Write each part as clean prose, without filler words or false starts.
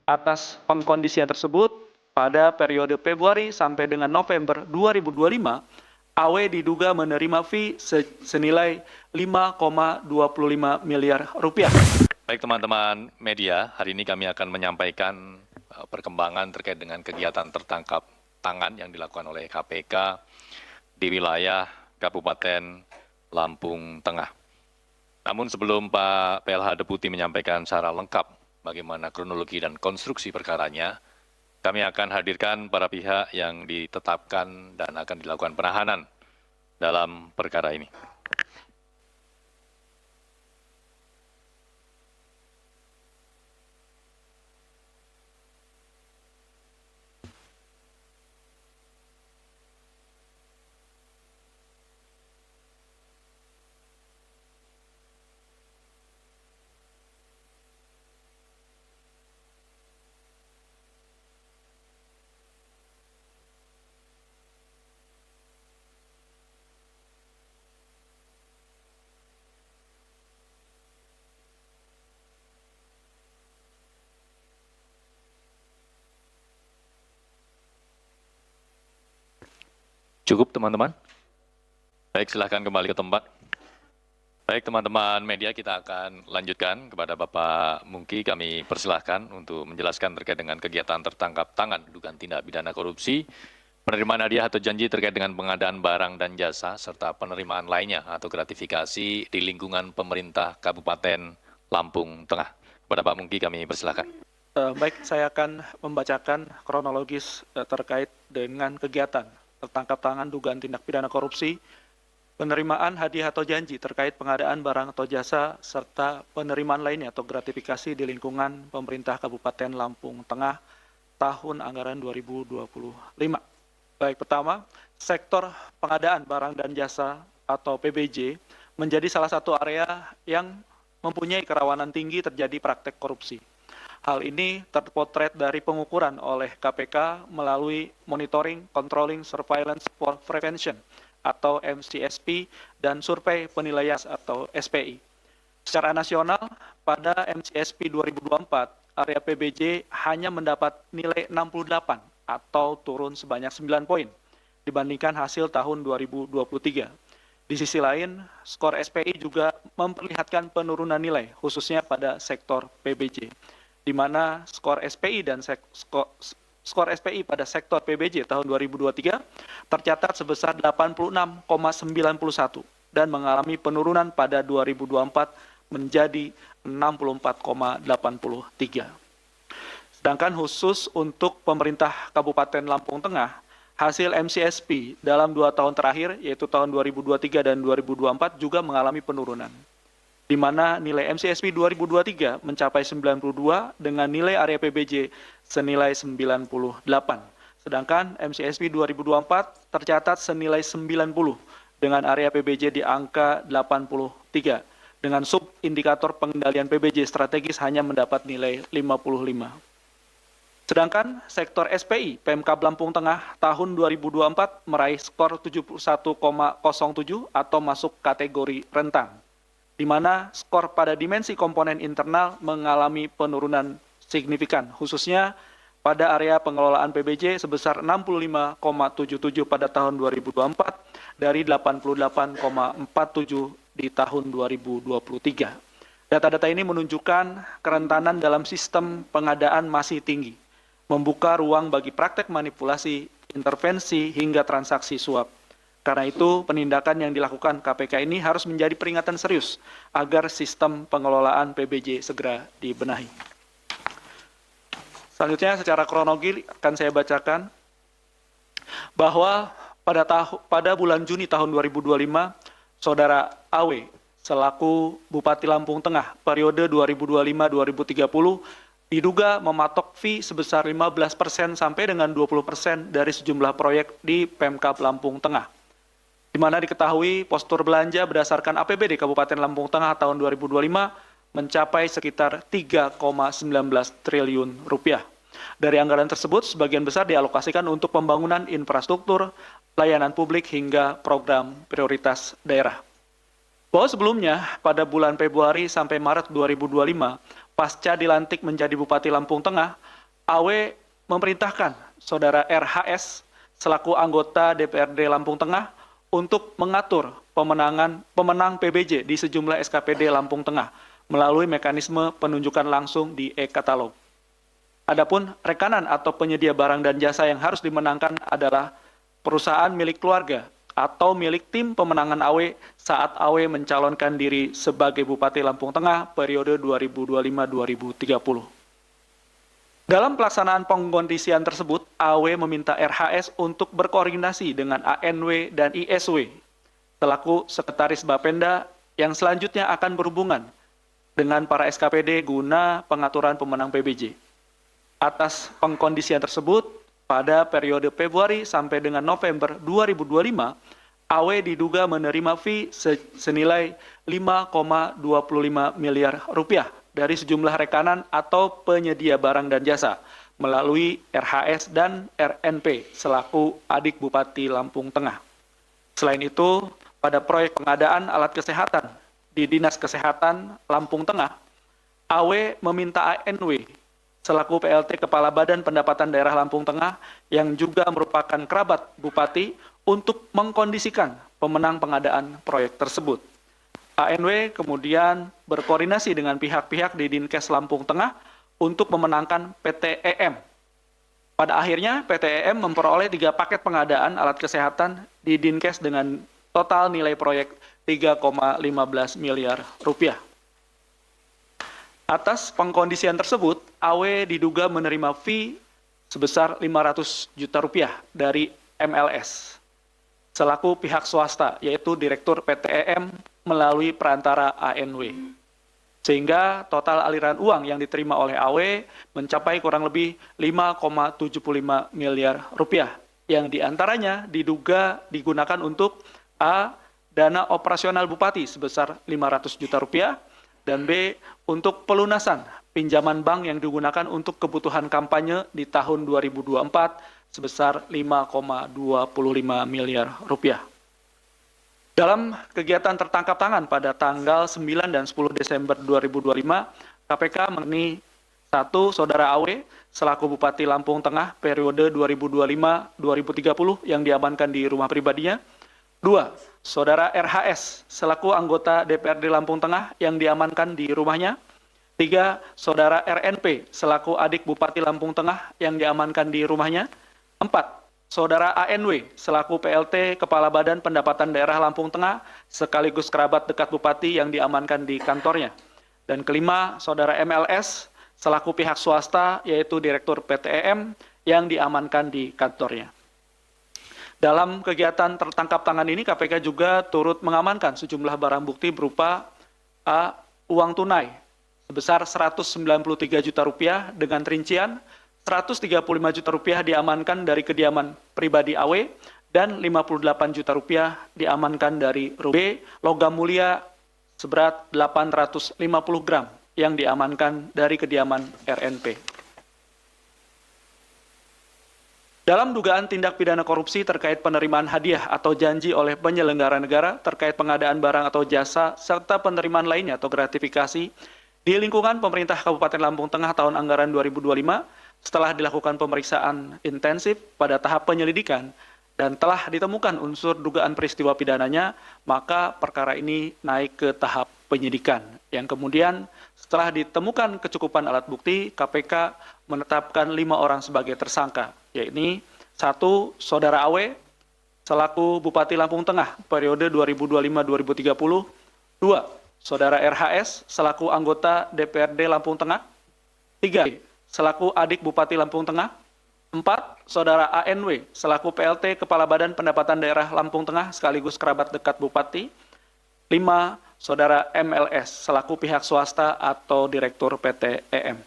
Atas pengkondisian tersebut, pada periode Februari sampai dengan November 2025, AW diduga menerima fee senilai 5,25 miliar rupiah. Baik teman-teman media, hari ini kami akan menyampaikan perkembangan terkait dengan kegiatan tertangkap tangan yang dilakukan oleh KPK di wilayah Kabupaten Lampung Tengah. Namun sebelum Pak PLH Deputi menyampaikan secara lengkap bagaimana kronologi dan konstruksi perkaranya, kami akan hadirkan para pihak yang ditetapkan dan akan dilakukan penahanan dalam perkara ini. Cukup teman-teman? Baik, silahkan kembali ke tempat. Baik teman-teman media, kita akan lanjutkan kepada Bapak Mungki. Kami persilahkan untuk menjelaskan terkait dengan kegiatan tertangkap tangan dugaan tindak pidana korupsi, penerimaan hadiah atau janji terkait dengan pengadaan barang dan jasa, serta penerimaan lainnya atau gratifikasi di lingkungan pemerintah Kabupaten Lampung Tengah. Kepada Pak Mungki kami persilahkan. Baik, saya akan membacakan kronologis terkait dengan kegiatan tertangkap tangan dugaan tindak pidana korupsi, penerimaan hadiah atau janji terkait pengadaan barang atau jasa, serta penerimaan lainnya atau gratifikasi di lingkungan pemerintah Kabupaten Lampung Tengah tahun anggaran 2025. Baik, pertama, sektor pengadaan barang dan jasa atau PBJ menjadi salah satu area yang mempunyai kerawanan tinggi terjadi praktek korupsi. Hal ini terpotret dari pengukuran oleh KPK melalui Monitoring, Controlling, Surveillance for Prevention atau MCSP dan Survei Penilaian atau SPI. Secara nasional, pada MCSP 2024, area PBJ hanya mendapat nilai 68 atau turun sebanyak 9 poin dibandingkan hasil tahun 2023. Di sisi lain, skor SPI juga memperlihatkan penurunan nilai, khususnya pada sektor PBJ, di mana skor SPI dan skor SPI pada sektor PBJ tahun 2023 tercatat sebesar 86,91 dan mengalami penurunan pada 2024 menjadi 64,83. Sedangkan khusus untuk pemerintah Kabupaten Lampung Tengah, hasil MCSP dalam 2 tahun terakhir, yaitu tahun 2023 dan 2024 juga mengalami penurunan, di mana nilai MCSP 2023 mencapai 92 dengan nilai area PBJ senilai 98. Sedangkan MCSP 2024 tercatat senilai 90 dengan area PBJ di angka 83. Dengan sub-indikator pengendalian PBJ strategis hanya mendapat nilai 55. Sedangkan sektor SPI Pemkab Lampung Tengah tahun 2024 meraih skor 71,07 atau masuk kategori rentan, di mana skor pada dimensi komponen internal mengalami penurunan signifikan, khususnya pada area pengelolaan PBJ sebesar 65,77 pada tahun 2024 dari 88,47 di tahun 2023. Data-data ini menunjukkan kerentanan dalam sistem pengadaan masih tinggi, membuka ruang bagi praktek manipulasi, intervensi, hingga transaksi suap. Karena itu, penindakan yang dilakukan KPK ini harus menjadi peringatan serius agar sistem pengelolaan PBJ segera dibenahi. Selanjutnya, secara kronologi akan saya bacakan bahwa pada bulan Juni tahun 2025, Saudara AW selaku Bupati Lampung Tengah periode 2025-2030 diduga mematok fee sebesar 15% sampai dengan 20% dari sejumlah proyek di Pemkab Lampung Tengah, di mana diketahui postur belanja berdasarkan APBD Kabupaten Lampung Tengah tahun 2025 mencapai sekitar 3,19 triliun rupiah. Dari anggaran tersebut, sebagian besar dialokasikan untuk pembangunan infrastruktur, pelayanan publik, hingga program prioritas daerah. Bahwa sebelumnya, pada bulan Februari sampai Maret 2025, pasca dilantik menjadi Bupati Lampung Tengah, AW memerintahkan Saudara RHS selaku anggota DPRD Lampung Tengah untuk mengatur pemenang PBJ di sejumlah SKPD Lampung Tengah melalui mekanisme penunjukan langsung di e-katalog. Adapun rekanan atau penyedia barang dan jasa yang harus dimenangkan adalah perusahaan milik keluarga atau milik tim pemenangan AW saat AW mencalonkan diri sebagai Bupati Lampung Tengah periode 2025-2030. Dalam pelaksanaan pengkondisian tersebut, AW meminta RHS untuk berkoordinasi dengan ANW dan ISW selaku Sekretaris Bapenda yang selanjutnya akan berhubungan dengan para SKPD guna pengaturan pemenang PBJ. Atas pengkondisian tersebut, pada periode Februari sampai dengan November 2025, AW diduga menerima fee senilai 5,25 miliar rupiah dari sejumlah rekanan atau penyedia barang dan jasa melalui RHS dan RNP selaku adik Bupati Lampung Tengah. Selain itu, pada proyek pengadaan alat kesehatan di Dinas Kesehatan Lampung Tengah, AW meminta ANW selaku PLT Kepala Badan Pendapatan Daerah Lampung Tengah yang juga merupakan kerabat Bupati untuk mengkondisikan pemenang pengadaan proyek tersebut. ANW kemudian berkoordinasi dengan pihak-pihak di Dinkes Lampung Tengah untuk memenangkan PT-EM. Pada akhirnya, PT-EM memperoleh 3 paket pengadaan alat kesehatan di Dinkes dengan total nilai proyek 3,15 miliar rupiah. Atas pengkondisian tersebut, AW diduga menerima fee sebesar 500 juta rupiah dari MLS selaku pihak swasta, yaitu Direktur PT-EM melalui perantara ANW. Sehingga total aliran uang yang diterima oleh AW mencapai kurang lebih 5,75 miliar rupiah, yang diantaranya diduga digunakan untuk A. Dana operasional Bupati sebesar 500 juta rupiah, dan B. Untuk pelunasan pinjaman bank yang digunakan untuk kebutuhan kampanye di tahun 2024 sebesar 5,25 miliar rupiah. Dalam kegiatan tertangkap tangan pada tanggal 9 dan 10 Desember 2025, KPK mengenai 1. Saudara AW selaku Bupati Lampung Tengah periode 2025-2030 yang diamankan di rumah pribadinya. 2. Saudara RHS selaku anggota DPRD Lampung Tengah yang diamankan di rumahnya. 3. Saudara RNP selaku adik Bupati Lampung Tengah yang diamankan di rumahnya. 4. Saudara ANW selaku PLT Kepala Badan Pendapatan Daerah Lampung Tengah sekaligus kerabat dekat Bupati yang diamankan di kantornya. Dan kelima, Saudara MLS selaku pihak swasta yaitu Direktur PT-EM yang diamankan di kantornya. Dalam kegiatan tertangkap tangan ini, KPK juga turut mengamankan sejumlah barang bukti berupa A. Uang tunai sebesar 193 juta rupiah dengan rincian 135 juta rupiah diamankan dari kediaman pribadi AW dan 58 juta rupiah diamankan dari B. Logam mulia seberat 850 gram yang diamankan dari kediaman RNP. Dalam dugaan tindak pidana korupsi terkait penerimaan hadiah atau janji oleh penyelenggara negara terkait pengadaan barang atau jasa serta penerimaan lainnya atau gratifikasi di lingkungan pemerintah Kabupaten Lampung Tengah tahun anggaran 2025, setelah dilakukan pemeriksaan intensif pada tahap penyelidikan dan telah ditemukan unsur dugaan peristiwa pidananya, maka perkara ini naik ke tahap penyidikan. Yang kemudian setelah ditemukan kecukupan alat bukti, KPK menetapkan 5 orang sebagai tersangka, yaitu 1. Saudara AW selaku Bupati Lampung Tengah periode 2025-2030. 2. Saudara RHS selaku anggota DPRD Lampung Tengah. 3. Selaku adik Bupati Lampung Tengah. 4. Saudara ANW selaku PLT Kepala Badan Pendapatan Daerah Lampung Tengah sekaligus kerabat dekat Bupati. 5. Saudara MLS selaku pihak swasta atau Direktur PT-EM.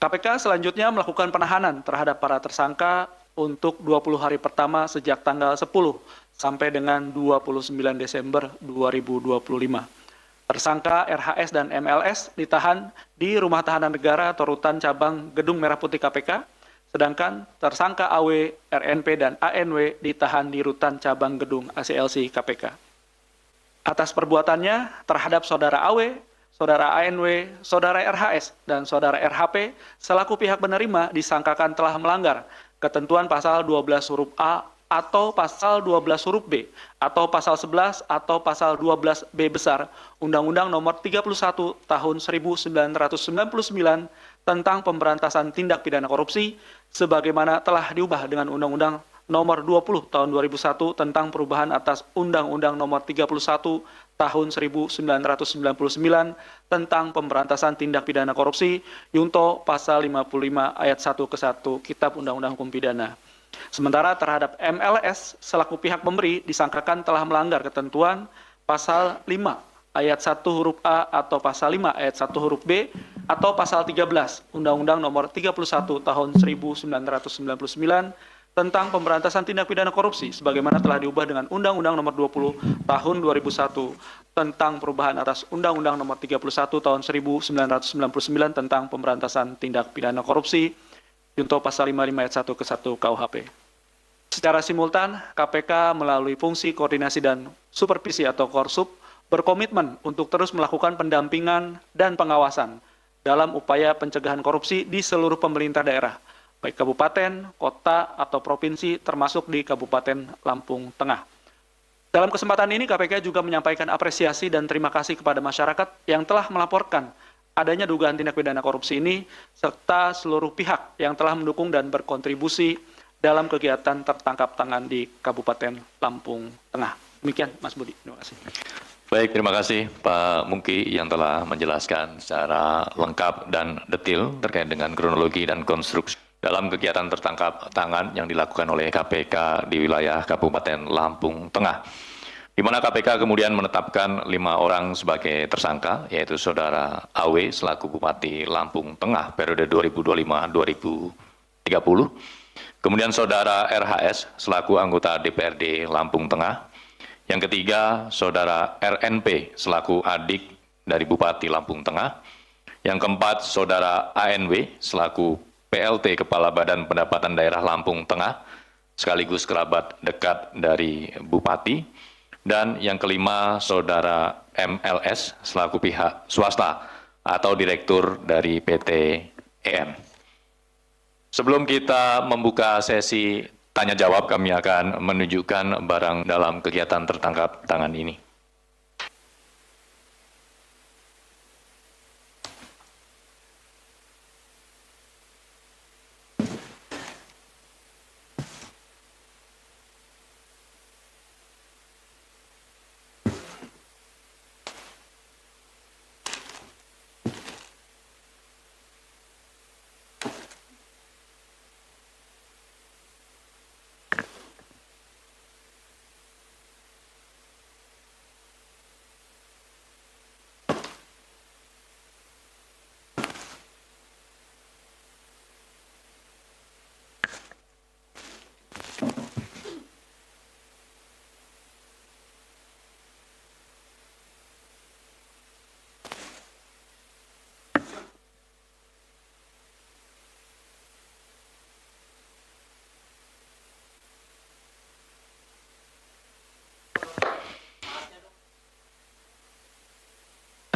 KPK selanjutnya melakukan penahanan terhadap para tersangka untuk 20 hari pertama sejak tanggal 10 sampai dengan 29 Desember 2025. Tersangka RHS dan MLS ditahan di Rumah Tahanan Negara atau Rutan Cabang Gedung Merah Putih KPK, sedangkan tersangka AW, RNP, dan ANW ditahan di Rutan Cabang Gedung ACLC KPK. Atas perbuatannya terhadap Saudara AW, Saudara ANW, Saudara RHS, dan Saudara RHP selaku pihak penerima disangkakan telah melanggar ketentuan pasal 12 huruf A atau pasal 12 huruf B atau pasal 11 atau pasal 12B besar Undang-Undang Nomor 31 Tahun 1999 tentang pemberantasan tindak pidana korupsi sebagaimana telah diubah dengan Undang-Undang Nomor 20 Tahun 2001 tentang perubahan atas Undang-Undang Nomor 31 Tahun 1999 tentang pemberantasan tindak pidana korupsi Yunto pasal 55 ayat 1 ke 1 Kitab Undang-Undang Hukum Pidana. Sementara terhadap MLS selaku pihak pemberi disangkakan telah melanggar ketentuan pasal 5 ayat 1 huruf A atau pasal 5 ayat 1 huruf B atau pasal 13 Undang-Undang Nomor 31 Tahun 1999 tentang pemberantasan tindak pidana korupsi sebagaimana telah diubah dengan Undang-Undang Nomor 20 Tahun 2001 tentang perubahan atas Undang-Undang Nomor 31 Tahun 1999 tentang pemberantasan tindak pidana korupsi Junto pasal 55 ayat 1 ke 1 KUHP. Secara simultan, KPK melalui fungsi koordinasi dan supervisi atau Korsup berkomitmen untuk terus melakukan pendampingan dan pengawasan dalam upaya pencegahan korupsi di seluruh pemerintah daerah, baik kabupaten, kota, atau provinsi, termasuk di Kabupaten Lampung Tengah. Dalam kesempatan ini, KPK juga menyampaikan apresiasi dan terima kasih kepada masyarakat yang telah melaporkan adanya dugaan tindak pidana korupsi ini, serta seluruh pihak yang telah mendukung dan berkontribusi dalam kegiatan tertangkap tangan di Kabupaten Lampung Tengah. Demikian, Mas Budi. Terima kasih. Baik, terima kasih Pak Mungki yang telah menjelaskan secara lengkap dan detail terkait dengan kronologi dan konstruksi dalam kegiatan tertangkap tangan yang dilakukan oleh KPK di wilayah Kabupaten Lampung Tengah, di mana KPK kemudian menetapkan 5 orang sebagai tersangka, yaitu Saudara AW selaku Bupati Lampung Tengah periode 2025-2030, kemudian Saudara RHS selaku anggota DPRD Lampung Tengah, yang ketiga Saudara RNP selaku adik dari Bupati Lampung Tengah, yang keempat Saudara ANW selaku PLT Kepala Badan Pendapatan Daerah Lampung Tengah, sekaligus kerabat dekat dari Bupati, dan yang kelima Saudara MLS selaku pihak swasta atau direktur dari PT EM. Sebelum kita membuka sesi tanya jawab, kami akan menunjukkan barang dalam kegiatan tertangkap tangan ini.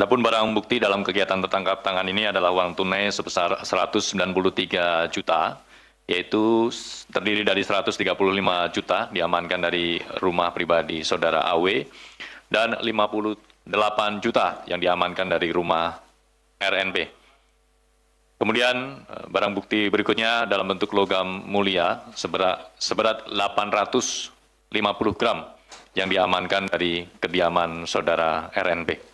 Adapun barang bukti dalam kegiatan tertangkap tangan ini adalah uang tunai sebesar 193 juta, yaitu terdiri dari 135 juta diamankan dari rumah pribadi Saudara AW, dan 58 juta yang diamankan dari rumah RNP. Kemudian barang bukti berikutnya dalam bentuk logam mulia seberat 850 gram yang diamankan dari kediaman Saudara RNP.